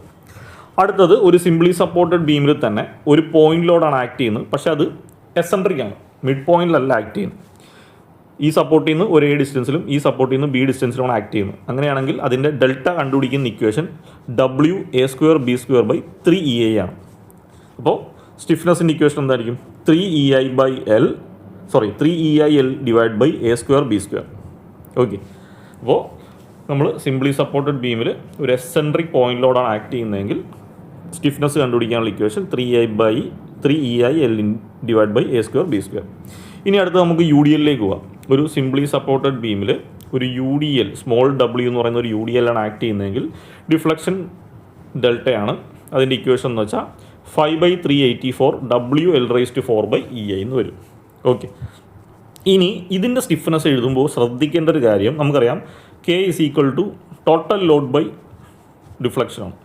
അടുത്തത് ഒരു സിംപ്ലി സപ്പോർട്ടഡ് ബീമിൽ തന്നെ ഒരു പോയിന്റ് ലോഡാണ് ആക്ട് ചെയ്യുന്നത്, പക്ഷേ അത് എസെൻട്രിക് ആണ്, മിഡ് പോയിന്റിലല്ല ആക്ട് ചെയ്യുന്നത്. ഈ സപ്പോർട്ടിൽ നിന്ന് ഒരു A ഡിസ്റ്റൻസിലും ഈ സപ്പോർട്ടിൽ നിന്ന് B ഡിസ്റ്റൻസിലുമാണ് ആക്ട് ചെയ്യുന്നത്. അങ്ങനെയാണെങ്കിൽ അതിൻ്റെ ഡെൽറ്റ കണ്ടുപിടിക്കുന്ന ഇക്വേഷൻ WA²B²/3EI ആണ്. അപ്പോൾ സ്റ്റിഫ്നെസ്സിൻ്റെ ഇക്വേഷൻ എന്തായിരിക്കും? 3EIL divide by A²B². Okay, അപ്പോൾ നമ്മൾ സിംപ്ലി സപ്പോർട്ടഡ് ബീമിൽ ഒരു എസെൻട്രിക് പോയിന്റ് ലോഡാണ് ആക്ട് ചെയ്യുന്നതെങ്കിൽ സ്റ്റിഫ്നെസ് കണ്ടുപിടിക്കാനുള്ള equation 3EIL divide by A²B². ഇനി അടുത്ത് നമുക്ക് യു ഡി എല്ലിലേക്ക് പോകാം. ഒരു സിംപ്ലി സപ്പോർട്ടഡ് ബീമിൽ ഒരു U D L small W എന്ന് പറയുന്ന ഒരു യു ഡി എല്ലാണ് ആക്ട് ചെയ്യുന്നതെങ്കിൽ ഡിഫ്ലക്ഷൻ ഡെൽറ്റയാണ്. അതിൻ്റെ ഇക്വേഷൻ എന്ന് വെച്ചാൽ 5/384 WL⁴/EI എന്ന് വരും. ഓക്കെ, ഇനി ഇതിൻ്റെ സ്റ്റിഫ്നെസ് എഴുതുമ്പോൾ ശ്രദ്ധിക്കേണ്ട ഒരു കാര്യം, നമുക്കറിയാം K = ടോട്ടൽ ലോഡ് ബൈ ഡിഫ്ലക്ഷനാണ്.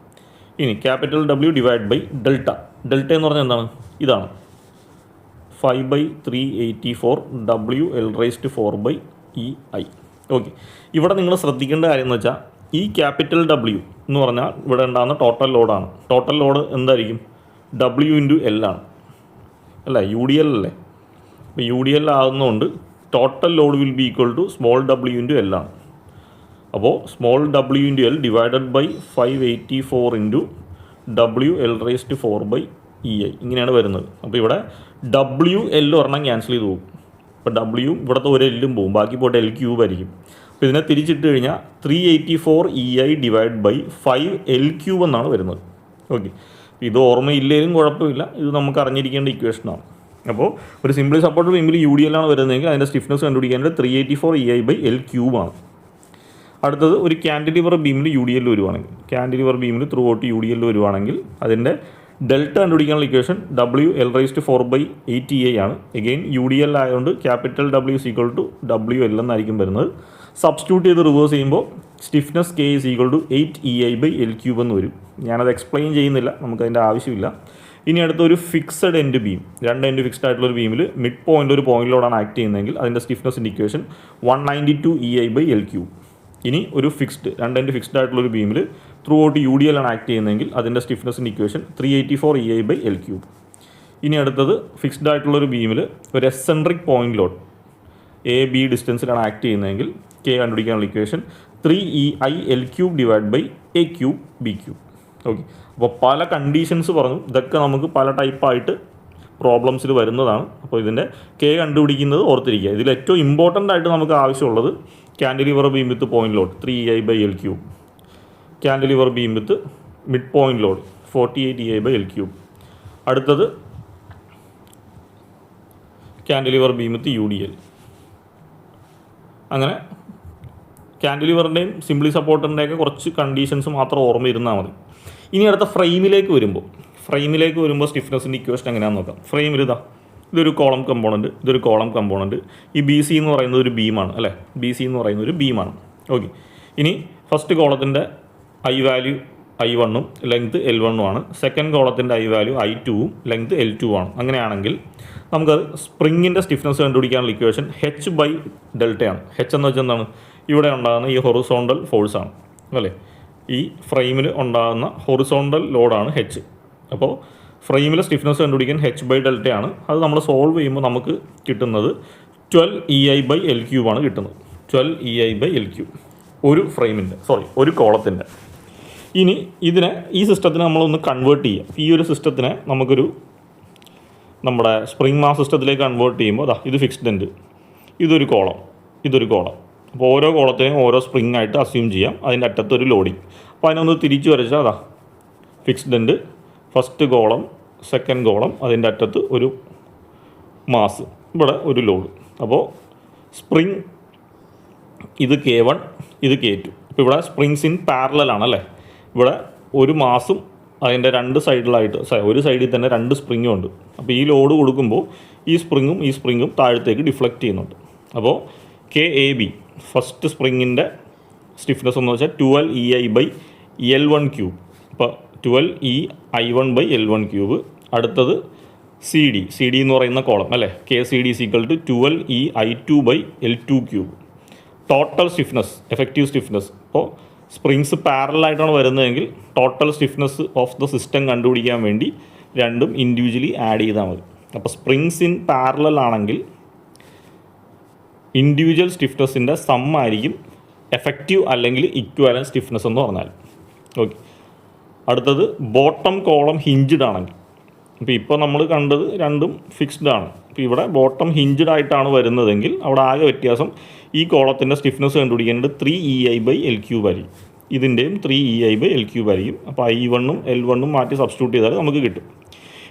ഇനി capital W divide by delta. Delta എന്ന് പറഞ്ഞാൽ എന്താണ്? ഇതാണ് 5/384 WL⁴/EI. ഓക്കെ, ഇവിടെ നിങ്ങൾ ശ്രദ്ധിക്കേണ്ട കാര്യം എന്ന് വെച്ചാൽ ഈ ക്യാപിറ്റൽ W എന്ന് പറഞ്ഞാൽ ഇവിടെ ഉണ്ടാകുന്ന ടോട്ടൽ ലോഡാണ്. ടോട്ടൽ ലോഡ് എന്തായിരിക്കും? W × L ആണ് അല്ലേ, യു ഡി എൽ അല്ലേ. അപ്പോൾ യു ഡി എൽ ആകുന്നതുകൊണ്ട് total load will be equal to small W × L ആണ്. അപ്പോൾ small W × L divided by 584 × WL⁴/EI ഇങ്ങനെയാണ് വരുന്നത്. അപ്പോൾ ഇവിടെ WL ഒരെണ്ണം ക്യാൻസൽ ചെയ്ത് പോകും. അപ്പോൾ W ഇവിടുത്തെ ഒരു എല്ലും പോകും, ബാക്കി പോയിട്ട് L³ ആയിരിക്കും. അപ്പോൾ ഇതിനെ തിരിച്ചിട്ട് കഴിഞ്ഞാൽ 384 EI ഡിവൈഡ് ബൈ 5L³ എന്നാണ് വരുന്നത്. ഓക്കെ, ഇത് ഓർമ്മയില്ലെങ്കിലും കുഴപ്പമില്ല, ഇത് നമുക്ക് അറിഞ്ഞിരിക്കേണ്ട ഇക്വേഷനാണ്. അപ്പോൾ ഒരു സിംപ്ലി സപ്പോർട്ട് ബീമിൽ യു ഡി എൽ ആണ് വരുന്നതെങ്കിൽ അതിൻ്റെ സ്റ്റിഫ്നെസ് കണ്ടുപിടിക്കേണ്ടത് 384 EI/L³ ആണ്. അടുത്തത് ഒരു ക്യാൻഡിലിവർ ബീമിൽ യു ഡി എൽ വരുവാണെങ്കിൽ, ക്യാൻഡിലിവർ ബീമിൽ throughout U D L വരുവാണെങ്കിൽ അതിൻ്റെ ഡെൽറ്റ കണ്ടുപിടിക്കാനുള്ള ഇക്വേഷൻ WL⁴/8EI ആണ്. എഗെയിൻ യു ഡി എൽ ആയതുകൊണ്ട് ക്യാപിറ്റൽ W = WL എന്നായിരിക്കും വരുന്നത്. സബ്സ്റ്റിറ്റ്യൂട്ട് ചെയ്ത് റിവേഴ്സ് ചെയ്യുമ്പോൾ സ്റ്റിഫ്നെസ് K = 8EI/L³ എന്ന് വരും. ഞാനത് എക്സ്പ്ലെയിൻ ചെയ്യുന്നില്ല, നമുക്കതിൻ്റെ ആവശ്യമില്ല. ഇനി അടുത്തൊരു ഫിക്സഡ് എൻഡ് ബീം, രണ്ട് എൻഡ് ഫിക്സ്ഡ് ആയിട്ടുള്ളൊരു ബീമിൽ മിഡ് പോയിൻ്റ് ഒരു പോയിന്റിലോടാണ് ആക്ട് ചെയ്യുന്നതെങ്കിൽ അതിൻ്റെ സ്റ്റിഫ്നെസ്സിൻ്റെ ഇക്വേഷൻ 192 EI/L³. ഇനി ഒരു ഫിക്സ്ഡ് രണ്ട് എൻഡ് ഫിക്സ്ഡ് ആയിട്ടുള്ളൊരു ബീമിൽ throughout U D L ആണ് ആക്ട് ചെയ്യുന്നതെങ്കിൽ അതിൻ്റെ സ്റ്റിഫ്നെസ്സിൻ്റെ ഇക്വേഷൻ 384 EI/L³. ഇനി അടുത്തത് ഫിക്സ്ഡ് ആയിട്ടുള്ളൊരു ബീമിൽ ഒരു എസെൻട്രിക് പോയിന്റ് ലോഡ് AB ഡിസ്റ്റൻസിലാണ് ആക്ട് ചെയ്യുന്നതെങ്കിൽ K കണ്ടുപിടിക്കാനുള്ള equation 3EI/L³ divide by A³ B³. Okay, അപ്പോൾ പല കണ്ടീഷൻസ് പറഞ്ഞു, ഇതൊക്കെ നമുക്ക് പല ടൈപ്പായിട്ട് പ്രോബ്ലംസിൽ വരുന്നതാണ്. അപ്പോൾ ഇതിൻ്റെ K കണ്ടുപിടിക്കുന്നത് ഓർത്തിരിക്കുക. ഇതിൽ ഏറ്റവും ഇമ്പോർട്ടൻ്റ് ആയിട്ട് നമുക്ക് ആവശ്യമുള്ളത് cantilever beam with point load 3EI/L³, cantilever beam with mid point load 48 EI/L³. അടുത്തത് cantilever beam with you D L. അങ്ങനെ ക്യാൻഡിലിവറിൻ്റെയും സിംപ്ലി സപ്പോർട്ടറിൻ്റെയൊക്കെ കുറച്ച് കണ്ടീഷൻസ് മാത്രം ഓർമ്മയിരുന്നാൽ മതി. ഇനി അടുത്ത ഫ്രെയിമിലേക്ക് വരുമ്പോൾ സ്റ്റിഫ്നെസ്സിൻ്റെ ഇക്വേഷൻ എങ്ങനെയാണെന്ന് നോക്കാം. ഫ്രെയിമിൽ ഇതൊരു കോളം കമ്പോണൻറ്റ്, ഇതൊരു കോളം കമ്പോണൻറ്റ്. ഈ BC എന്ന് പറയുന്നത് ഒരു ബീമാണ് അല്ലേ, BC എന്ന് പറയുന്ന ഒരു ബീമാണ്. ഓക്കെ, ഇനി ഫസ്റ്റ് കോളത്തിൻ്റെ I value I1 length L1 ആണ്. സെക്കൻഡ് കോളത്തിൻ്റെ I value I2 length L2 ആണ്. അങ്ങനെയാണെങ്കിൽ നമുക്കത് സ്പ്രിങ്ങിൻ്റെ സ്റ്റിഫ്നെസ് കണ്ടുപിടിക്കാനുള്ള ഇക്വേഷൻ H/Δ ആണ്. H എന്ന് വെച്ചാൽ എന്താണ്? ഇവിടെ ഉണ്ടാകുന്ന ഈ ഹൊറിസോണ്ടൽ ഫോഴ്സാണ് അല്ലേ, ഈ ഫ്രെയിമിൽ ഉണ്ടാകുന്ന ഹൊറിസോണ്ടൽ ലോഡാണ് H. അപ്പോൾ ഫ്രെയിമിലെ സ്റ്റിഫ്നെസ് കണ്ടുപിടിക്കാൻ H/Δ ആണ്. അത് നമ്മൾ സോൾവ് ചെയ്യുമ്പോൾ നമുക്ക് കിട്ടുന്നത് 12 EI/L³ ആണ് കിട്ടുന്നത്. 12 EI/L³ ഒരു ഫ്രെയിമിൻ്റെ, ഒരു കോളത്തിൻ്റെ. ഇനി ഇതിനെ ഈ സിസ്റ്റത്തിനെ നമ്മളൊന്ന് കൺവേർട്ട് ചെയ്യാം. ഈ ഒരു സിസ്റ്റത്തിനെ നമുക്കൊരു നമ്മുടെ സ്പ്രിംഗ് മാസ് സിസ്റ്റത്തിലേക്ക് കൺവേർട്ട് ചെയ്യുമ്പോൾ ഇത് ഫിക്സ്ഡ് എൻഡ്, ഇതൊരു കോളം. അപ്പോൾ ഓരോ കോളത്തിനെയും ഓരോ സ്പ്രിംഗ് ആയിട്ട് അസ്യൂം ചെയ്യാം. അതിൻ്റെ അറ്റത്തൊരു ലോഡിങ്. അപ്പോൾ അതിനൊന്ന് തിരിച്ചു വരച്ചാൽ fixed end, first column, second column, അതിൻ്റെ അറ്റത്ത് ഒരു മാസ്, ഇവിടെ ഒരു ലോഡ്. അപ്പോൾ സ്പ്രിംഗ് ഇത് K1, ഇത് K2. ഇപ്പോൾ ഇവിടെ സ്പ്രിങ്സ് ഇൻ പാരലൽ ആണല്ലേ. ഇവിടെ ഒരു മാസും അതിൻ്റെ രണ്ട് സൈഡിലായിട്ട് ഒരു സൈഡിൽ തന്നെ രണ്ട് സ്പ്രിങ്ങും ഉണ്ട്. അപ്പോൾ ഈ ലോഡ് കൊടുക്കുമ്പോൾ ഈ സ്പ്രിങ്ങും താഴത്തേക്ക് ഡിഫ്ലക്റ്റ് ചെയ്യുന്നുണ്ട്. അപ്പോൾ KAB ഫസ്റ്റ് സ്പ്രിങ്ങിൻ്റെ സ്റ്റിഫ്നെസ് എന്ന് വെച്ചാൽ 12 EI/L1³. അപ്പോൾ 12 EI1/L1³. അടുത്തത് CD എന്ന് പറയുന്ന കോളം അല്ലേ, KCD = 12 EI2/L2³. Total stiffness, effective stiffness. അപ്പോൾ സ്പ്രിങ്സ് പാരലായിട്ടാണ് വരുന്നതെങ്കിൽ total stiffness of the system കണ്ടുപിടിക്കാൻ വേണ്ടി രണ്ടും ഇൻഡിവിജ്വലി ആഡ് ചെയ്താൽ മതി. അപ്പോൾ സ്പ്രിങ്സ് ഇൻ പാരലൽ ആണെങ്കിൽ ഇൻഡിവിജ്വൽ സ്റ്റിഫ്നെസ്സിൻ്റെ സം ആയിരിക്കും എഫക്റ്റീവ് അല്ലെങ്കിൽ ഇക്വാലൻറ്റ് സ്റ്റിഫ്നെസ് എന്ന് പറഞ്ഞാൽ. ഓക്കെ, അടുത്തത് ബോട്ടം കോളം ഹിഞ്ച്ഡ് ആണെങ്കിൽ. ഇപ്പോൾ നമ്മൾ കണ്ടത് രണ്ടും ഫിക്സ്ഡ് ആണ്. അപ്പോൾ ഇവിടെ ബോട്ടം ഹിഞ്ച്ഡ് ആയിട്ടാണ് വരുന്നതെങ്കിൽ അവിടെ ആകെ വ്യത്യാസം ഈ കോളത്തിൻ്റെ സ്റ്റിഫ്നെസ് കണ്ടുപിടിക്കേണ്ടത് 3 EI/L³ ആയിരിക്കും. ഇതിൻ്റെയും 3 EI/L³ ആയിരിക്കും. അപ്പോൾ I1 L1 മാറ്റി സബ്സ്റ്റിറ്റ്യൂട്ട് ചെയ്താൽ നമുക്ക് കിട്ടും.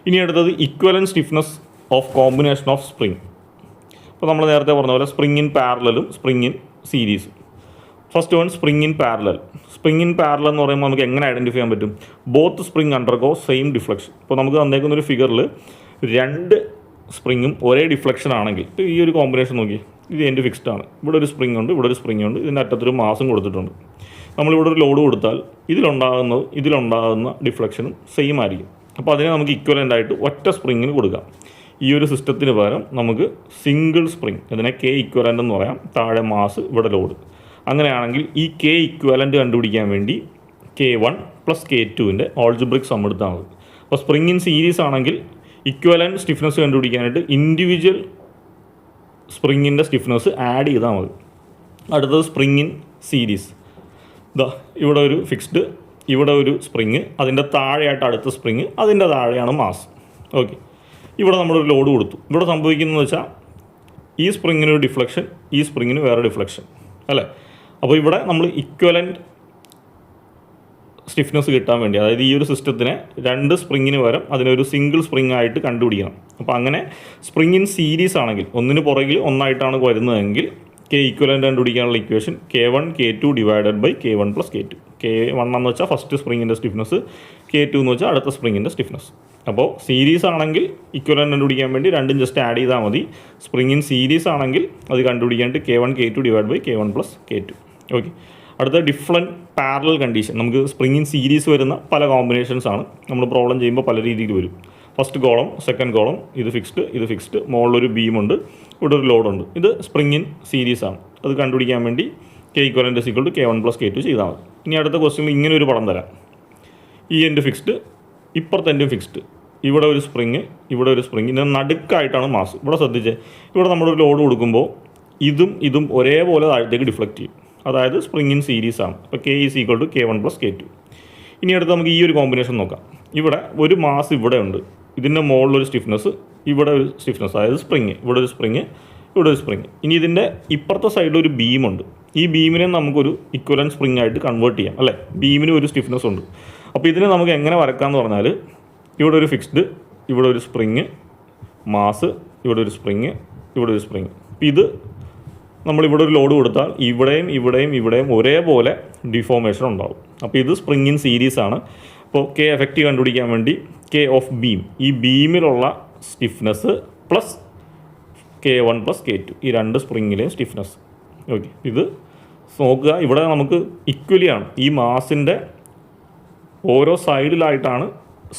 ഇനി അടുത്തത് equivalent stiffness of combination of spring. ഇപ്പോൾ നമ്മൾ നേരത്തെ പറഞ്ഞ പോലെ സ്പ്രിങ് ഇൻ പാരലലും സ്പ്രിങ് ഇൻ സീരീസും. First one spring in parallel. Spring in parallel എന്ന് പറയുമ്പോൾ നമുക്ക് എങ്ങനെ ഐഡൻറ്റിഫൈ ചെയ്യാൻ പറ്റും? Both spring undergo same deflection. ഇപ്പോൾ നമുക്ക് തന്നേക്കുന്ന ഒരു ഫിഗറിൽ രണ്ട് സ്പ്രിങ്ങും ഒരേ ഡിഫ്ലക്ഷൻ ആണെങ്കിൽ, ഇപ്പോൾ ഈ ഒരു കോമ്പിനേഷൻ നോക്കി, ഇത് എൻ്റെ ഫിക്സ്ഡ് ആണ്, ഇവിടെ ഒരു സ്പ്രിങ് ഉണ്ട്, ഇവിടെ ഒരു സ്പ്രിങ് ഉണ്ട്, ഇതിൻ്റെ അറ്റത്തൊരു മാസും കൊടുത്തിട്ടുണ്ട്. നമ്മളിവിടെ ഒരു ലോഡ് കൊടുത്താൽ ഇതിലുണ്ടാകുന്ന ഡിഫ്ലക്ഷനും സെയിം ആയിരിക്കും. അപ്പോൾ അതിനെ നമുക്ക് ഇക്വലൻ്റ് ആയിട്ട് ഒറ്റ സ്പ്രിങ്ങിന് കൊടുക്കാം. ഈ ഒരു സിസ്റ്റത്തിന് പകരം നമുക്ക് സിംഗിൾ സ്പ്രിങ്, അതിനെ കെ ഇക്വലൻ്റ് എന്ന് പറയാം, താഴെ മാസ് ഇവിടെ ലോഡ്. അങ്ങനെയാണെങ്കിൽ ഈ കെ ഇക്വലൻ്റ് കണ്ടുപിടിക്കാൻ വേണ്ടി K1 + K2ൻ്റെ ഓൾജിബ്രിക് സം എടുത്താൽ മതി. അപ്പോൾ സ്പ്രിങ് ഇൻ സീരീസ് ആണെങ്കിൽ ഇക്വലൻ്റ് സ്റ്റിഫ്നെസ് കണ്ടുപിടിക്കാനായിട്ട് ഇൻഡിവിജ്വൽ സ്പ്രിങ്ങിൻ്റെ സ്റ്റിഫ്നെസ് ആഡ് ചെയ്താൽ മതി. അടുത്തത് സ്പ്രിങ് ഇൻ സീരീസ്. ഇവിടെ ഒരു ഫിക്സ്ഡ്, ഇവിടെ ഒരു സ്പ്രിങ്, അതിൻ്റെ താഴെയായിട്ട് അടുത്ത സ്പ്രിങ്, അതിൻ്റെ താഴെയാണ് മാസ്. ഓക്കെ, ഇവിടെ നമ്മളൊരു ലോഡ് കൊടുത്തു. ഇവിടെ സംഭവിക്കുന്നതെന്ന് വെച്ചാൽ ഈ സ്പ്രിങ്ങിന് ഒരു ഡിഫ്ലക്ഷൻ, ഈ സ്പ്രിങ്ങിന് വേറെ ഡിഫ്ലക്ഷൻ അല്ലേ. അപ്പോൾ ഇവിടെ നമ്മൾ ഇക്വലൻ്റ് സ്റ്റിഫ്നെസ് കിട്ടാൻ വേണ്ടി, അതായത് ഈ ഒരു സിസ്റ്റത്തിനെ രണ്ട് സ്പ്രിങ്ങിന് പകരം അതിനൊരു സിംഗിൾ സ്പ്രിങ് ആയിട്ട് കണ്ടുപിടിക്കണം. അപ്പോൾ അങ്ങനെ സ്പ്രിങ് ഇൻ സീരീസ് ആണെങ്കിൽ ഒന്നിന് പുറകിൽ ഒന്നായിട്ടാണ് വരുന്നതെങ്കിൽ കെ ഇക്വലൻ്റ് കണ്ടുപിടിക്കാനുള്ള equation K1 K2 / K1 + K2. K1 എന്ന് വെച്ചാൽ ഫസ്റ്റ് സ്പ്രിങ്ങിൻ്റെ സ്റ്റിഫ്നെസ്, K2 എന്ന് വെച്ചാൽ അടുത്ത സ്പ്രിങ്ങിൻ്റെ സ്റ്റിഫ്നെസ്. അപ്പോൾ സീരീസ് ആണെങ്കിൽ ഇക്വലൻ്റ് കണ്ടുപിടിക്കാൻ വേണ്ടി രണ്ടും ജസ്റ്റ് ആഡ് ചെയ്താൽ മതി. സ്പ്രിങ് ഇൻ സീരീസ് ആണെങ്കിൽ അത് കണ്ടുപിടിക്കാനായിട്ട് K1 K2 / K1 + K2. Okay, അടുത്ത ഡിഫറെൻറ്റ് പാരലൽ കണ്ടീഷൻ. നമുക്ക് സ്പ്രിങ് ഇൻ സീരീസ് വരുന്ന പല കോമ്പിനേഷൻസ് ആണ്. നമ്മൾ പ്രോബ്ലം ചെയ്യുമ്പോൾ പല രീതിയിൽ വരും. ഫസ്റ്റ് കോളം, സെക്കൻഡ് കോളം, ഇത് ഫിക്സ്ഡ്, മുകളിലൊരു ബീമുണ്ട്, ഇവിടെ ഒരു ലോഡുണ്ട്. ഇത് സ്പ്രിങ് ഇൻ സീരീസ് ആണ്. അത് കണ്ടുപിടിക്കാൻ വേണ്ടി K ഇക്വലൻ്റ് = K1 + K2 ചെയ്താൽ മതി. ഇനി അടുത്ത ക്വസ്റ്റ്യൻ ഇങ്ങനെ ഒരു പടം തരാം. ഈ എൻഡ് ഫിക്സ്ഡ്, ഇപ്പുറത്തെ എൻഡും ഫിക്സ്ഡ്, ഇവിടെ ഒരു സ്പ്രിങ്, ഇവിടെ ഒരു സ്പ്രിങ്, ഇതിന് നടുക്കായിട്ടാണ് മാസ്. ഇവിടെ ശ്രദ്ധിച്ചേ, ഇവിടെ നമ്മളൊരു ലോഡ് കൊടുക്കുമ്പോൾ ഇതും ഒരേപോലെ താഴത്തേക്ക് ഡിഫ്ലക്റ്റ് ചെയ്യും. അതായത് സ്പ്രിങ് ഇൻ സീരീസ് ആണ്. അപ്പോൾ K = K1 + K2. ഇനി അടുത്ത് നമുക്ക് ഈ ഒരു കോമ്പിനേഷൻ നോക്കാം. ഇവിടെ ഒരു മാസ് ഇവിടെ ഉണ്ട്, ഇതിൻ്റെ മുകളിലൊരു സ്റ്റിഫ്നെസ്, ഇവിടെ ഒരു സ്റ്റിഫ്നെസ്, അതായത് സ്പ്രിങ്, ഇവിടെ ഒരു സ്പ്രിങ്, ഇവിടെ ഒരു സ്പ്രിങ്. ഇനി ഇതിൻ്റെ ഇപ്പുറത്തെ സൈഡിൽ ഒരു ബീമുണ്ട്. ഈ ബീമിനെ നമുക്കൊരു ഇക്വലൻ്റ് സ്പ്രിങ് ആയിട്ട് കൺവേർട്ട് ചെയ്യാം അല്ലേ. ബീമിന് ഒരു സ്റ്റിഫ്നെസ് ഉണ്ട്. അപ്പോൾ ഇതിനെ നമുക്ക് എങ്ങനെ വരക്കാമെന്ന് പറഞ്ഞാൽ, ഇവിടെ ഒരു ഫിക്സ്ഡ്, ഇവിടെ ഒരു സ്പ്രിങ്, മാസ്, ഇവിടെ ഒരു സ്പ്രിങ്, ഇവിടെ ഒരു സ്പ്രിങ്. അപ്പോൾ ഇത് നമ്മളിവിടെ ഒരു ലോഡ് കൊടുത്താൽ ഇവിടെയും ഒരേപോലെ ഡിഫോർമേഷൻ ഉണ്ടാവും. അപ്പോൾ ഇത് സ്പ്രിങ് ഇൻ സീരീസ് ആണ്. അപ്പോൾ K എഫക്റ്റീവ് കണ്ടുപിടിക്കാൻ വേണ്ടി K ഓഫ് ബീം, ഈ ബീമിലുള്ള സ്റ്റിഫ്നെസ് പ്ലസ് K1 + K2, ഈ രണ്ട് സ്പ്രിങ്ങിലെയും സ്റ്റിഫ്നെസ്. ഓക്കെ, ഇത് നോക്കുക, ഇവിടെ നമുക്ക് ഇക്വലി ആണ്. ഈ മാസിൻ്റെ ഓരോ സൈഡിലായിട്ടാണ്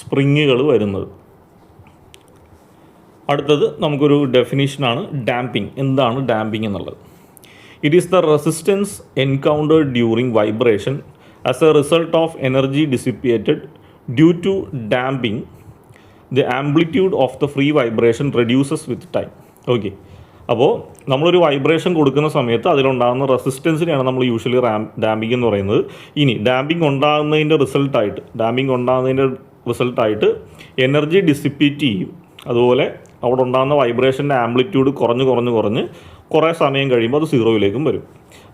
സ്പ്രിങ്ങുകൾ വരുന്നത്. അടുത്തത് നമുക്കൊരു ഡെഫിനിഷനാണ് ഡാമ്പിങ്. എന്താണ് ഡാമ്പിങ് എന്നുള്ളത്? It is the resistance encountered during vibration as a result of energy dissipated due to damping. The amplitude of the free vibration reduces with time. Okay, അപ്പോൾ നമ്മളൊരു വൈബ്രേഷൻ കൊടുക്കുന്ന സമയത്ത് അതിലുണ്ടാകുന്ന റെസിസ്റ്റൻസിനെയാണ് നമ്മൾ യൂഷ്വലി ഡാമ്പിങ് എന്ന് പറയുന്നത്. ഇനി ഡാമ്പിങ് ഉണ്ടാകുന്നതിൻ്റെ റിസൾട്ടായിട്ട് എനർജി ഡിസിപ്പേറ്റ് ചെയ്യും. അതുപോലെ അവിടെ ഉണ്ടാകുന്ന വൈബ്രേഷൻ്റെ ആംപ്ലിറ്റ്യൂഡ് കുറഞ്ഞ് കുറേ സമയം കഴിയുമ്പോൾ അത് സീറോയിലേക്കും വരും.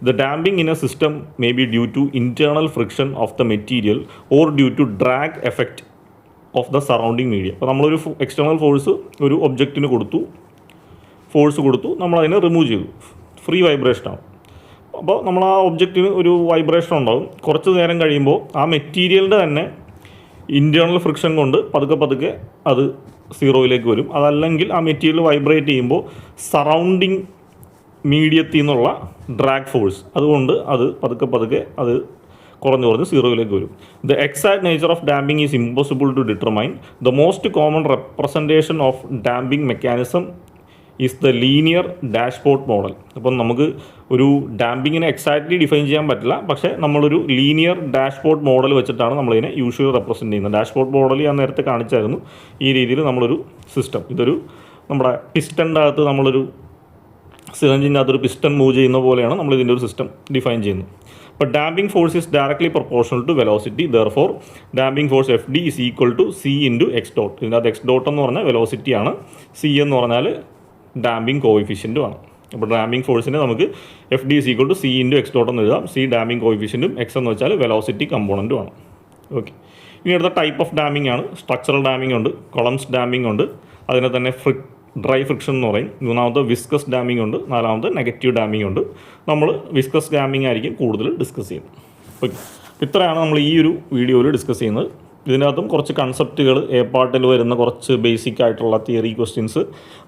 The damping in a system may be due to internal friction of the material or due to drag effect of the surrounding media. അപ്പോൾ നമ്മളൊരു എക്സ്റ്റേണൽ ഫോഴ്സ് ഒരു ഒബ്ജക്റ്റിന് കൊടുത്തു, നമ്മളതിനെ റിമൂവ് ചെയ്തു, ഫ്രീ വൈബ്രേഷനാണ്. അപ്പോൾ നമ്മൾ ആ ഒബ്ജക്റ്റിന് ഒരു വൈബ്രേഷൻ ഉണ്ടാകും. കുറച്ച് നേരം കഴിയുമ്പോൾ ആ മെറ്റീരിയലിൻ്റെ തന്നെ ഇൻറ്റേർണൽ ഫ്രിക്ഷൻ കൊണ്ട് പതുക്കെ അത് സീറോയിലേക്ക് വരും. അതല്ലെങ്കിൽ ആ മെറ്റീരിയൽ വൈബ്രേറ്റ് ചെയ്യുമ്പോൾ സറൗണ്ടിങ് മീഡിയത്തിൽ നിന്നുള്ള ഡ്രാഗ് ഫോഴ്സ് അതുകൊണ്ട് അത് പതുക്കെ അത് കുറഞ്ഞ് സീറോയിലേക്ക് വരും. The exact nature of damping is impossible to determine. The most common representation of damping mechanism is the linear dashboard model. അപ്പം നമുക്ക് ഒരു ഡാമ്പിങ്ങിനെ എക്സാക്ട്ലി ഡിഫൈൻ ചെയ്യാൻ പറ്റില്ല, പക്ഷേ നമ്മളൊരു ലീനിയർ ഡാഷ്ബോർഡ് മോഡൽ വെച്ചിട്ടാണ് നമ്മളിതിനെ യൂഷ്വലി റെപ്രസെൻറ്റ് ചെയ്യുന്നത്. ഡാഷ്ബോർഡ് മോഡൽ ഞാൻ നേരത്തെ കാണിച്ചായിരുന്നു. ഈ രീതിയിൽ നമ്മളൊരു സിസ്റ്റം, ഇതൊരു നമ്മുടെ പിസ്റ്റൻ്റെ അകത്ത് നമ്മളൊരു സിലഞ്ചിൻ്റെ അകത്തൊരു പിസ്റ്റൺ മൂവ് ചെയ്യുന്ന പോലെയാണ് നമ്മൾ ഇതിൻ്റെ ഒരു സിസ്റ്റം ഡിഫൈൻ ചെയ്യുന്നത്. അപ്പോൾ damping force is directly proportional to velocity. Therefore damping force FD is equal to C × X dot. ഇതിനകത്ത് X ഡോട്ട് എന്ന് പറഞ്ഞാൽ വെലോസിറ്റിയാണ്, C എന്ന് പറഞ്ഞാൽ ഡാമ്പിങ് കോഎഫിഷ്യൻറ്റും ആണ്. അപ്പോൾ ഡാമ്പിങ് ഫോഴ്സിനെ നമുക്ക് FD is equal to C × X dot എന്ന് എഴുതാം. C ഡാമ്പിങ് കോഎഫിഷ്യൻറ്റും X എന്ന് വെച്ചാൽ വെലോസിറ്റി കമ്പോണൻറ്റും ആണ്. ഓക്കെ, ഇനി അടുത്ത ടൈപ്പ് ഓഫ് ഡാമ്പിങ് ആണ്. സ്ട്രക്ചറൽ ഡാമ്പിങ് ഉണ്ട്, കൊളംസ് ഡാമ്പിങ് ഉണ്ട്, അതിനെ തന്നെ ഡ്രൈ ഫ്രിക്ഷൻ എന്ന് പറയും. മൂന്നാമത്തെ വിസ്കസ് ഡാമിംഗ് ഉണ്ട്. നാലാമത്തെ നെഗറ്റീവ് ഡാമിംഗ് ഉണ്ട്. നമ്മൾ വിസ്കസ് ഡാമിംഗ് ആയിരിക്കും കൂടുതൽ ഡിസ്കസ് ചെയ്യുന്നത്. ഓക്കെ, ഇത്രയാണ് നമ്മൾ ഈ ഒരു വീഡിയോയിൽ ഡിസ്കസ് ചെയ്യുന്നത്. ഇതിനകത്തും കുറച്ച് കൺസെപ്റ്റുകൾ, എ പാർട്ടിൽ വരുന്ന കുറച്ച് ബേസിക് ആയിട്ടുള്ള തിയറി ക്വസ്റ്റ്യൻസ്,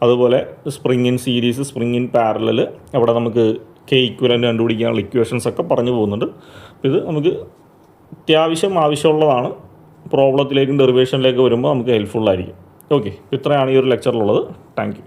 അതുപോലെ spring in series, spring in parallel, അവിടെ നമുക്ക് കെ ഇക്വലൻ്റ് കണ്ടുപിടിക്കാനുള്ള ഇക്വേഷൻസ് ഒക്കെ പറഞ്ഞു പോകുന്നുണ്ട്. ഇത് നമുക്ക് ആവശ്യമുള്ളതാണ്. പ്രോബ്ലത്തിലേക്കും ഡെറിവേഷനിലേക്ക് വരുമ്പോൾ നമുക്ക് ഹെൽപ്ഫുള്ളായിരിക്കും. ഓക്കെ, ഇത്രയാണ് ഈ ഒരു ലെക്ചറിലുള്ളത്. Thank you.